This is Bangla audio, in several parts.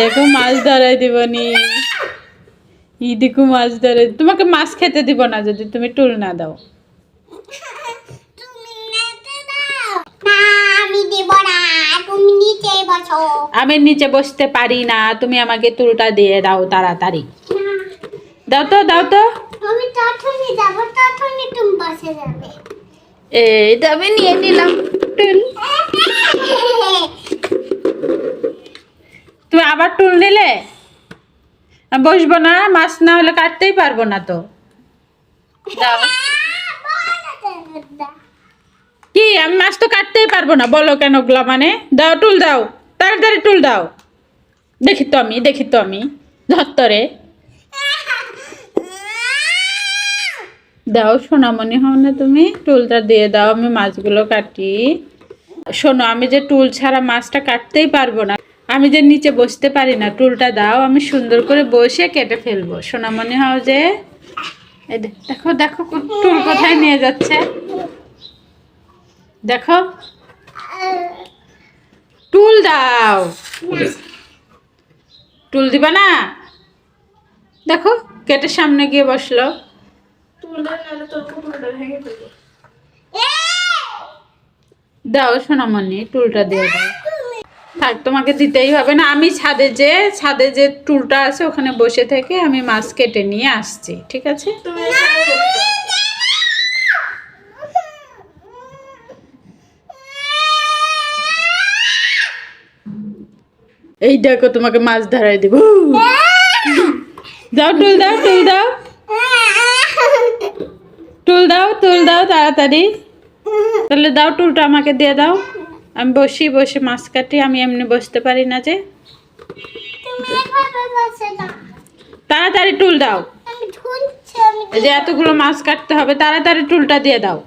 দেখো মাছ ধরাই দিবনি। ই দেখো মাছ ধরে, তোমাকে মাছ খেতে দিব না যদি তুমি টুল না দাও। আমি নিচে বসতে পারি না, তুমি আমাকে টুলটা দিয়ে দাও তাড়াতাড়ি। দাও তো দাও তো। আমি তখনই যাব, তখনই তুমি বসে যাবে। এই তবে নিয়ে নিলাম টুল। তুমি আবার টুল নিলে, বসবো না, মাছ না হলে কাটতেই পারবো না তো। দাও। কি আমি মাছ তো কাটতেই পারবো না, বলো কেন ওগুলা মানে? দাও টুল দাও, তাড়াতাড়ি টুল দাও। দেখি তো আমি ধত্তরে দাও। সোনামণি হও না তুমি, টুলটা দিয়ে দাও, আমি মাছগুলো কাটি। শোনো, আমি যে টুল ছাড়া মাছটা কাটতেই পারবো না, আমি যে নিচে বসতে পারি না, টুলটা দাও, আমি সুন্দর করে বসে কেটে ফেলবো। সোনামণি হও যে। দেখো দেখো টুল কোথায় নিয়ে যাচ্ছে, দেখো। টুল দাও। টুল দিবা না? দেখো কেটে সামনে গিয়ে বসলো। দাও সোনামণি, টুলটা দিয়ে দাও। থাক, তোমাকে দিতেই হবে না, আমি ছাদে যে টুলটা আছে ওখানে বসে থেকে আমি মাছ কেটে নিয়ে আসছি, ঠিক আছে? এই দেখো তোমাকে মাছ ধরাই দেব। দাও টুল দাও, টুল দাও, টুল দাও, টুল দাও তাড়াতাড়ি। তাহলে দাও টুলটা আমাকে দিয়ে দাও, আমি বসে মাছ কাটি, আমি এমনি বসতে পারি না যে। তাড়াতাড়ি টুল দাও, এই যে এতগুলো মাছ কাটতে হবে, তাড়াতাড়ি টুলটা দিয়ে দাও।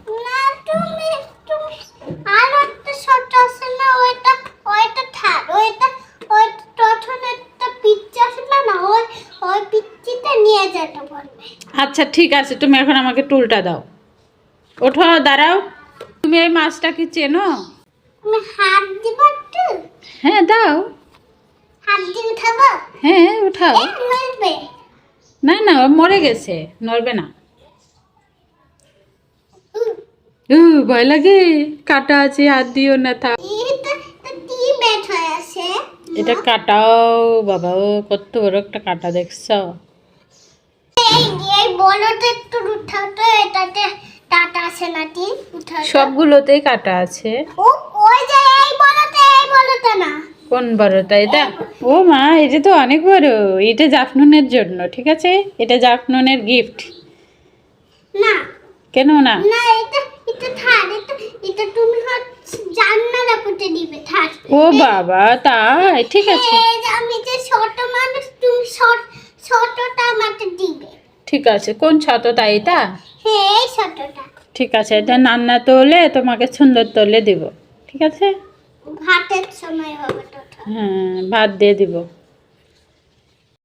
আচ্ছা ঠিক আছে, তুমি এখন আমাকে টুলটা দাও। ওঠো, দাঁড়াও। তুমি এই মাছটা কি চেনো? হাত দিব একটু। হ্যাঁ দাও। হাত দিয়ে উঠাবো? হ্যাঁ উঠাও। নড়বে না না, মরে গেছে, নড়বে না। ভয় লাগে, কাটা আছে, হাত দিও না। থাক, এটা কাটাও বাবা, ও কত বড় একটা কাটা দেখছো? সবগুলোতেই কাটা আছে। কোন বড়টা? এটা? ও মা, এটা তো অনেক বড়। এটা জাফনুনের জন্য, ঠিক আছে? এটা জাফনুনের গিফট। না কেন না? না, এটা থাক, এটা তুমি জান্নাতে পুঁতে দিবে থাক। ও বাবা, তাই? ঠিক আছে। আমি যে ছোট মানুষ, তুমি ছোটটা আমাকে দিবে। ঠিক আছে, কোন ছোটটা? এটা? হ্যাঁ, এই ছোটটা। ঠিক আছে, এটা রান্না তোলে তোমাকে সুন্দর তোলে দিব, ঠিক আছে? ভাতের সময় হবে তো। হ্যাঁ, ভাত দিয়ে দিব।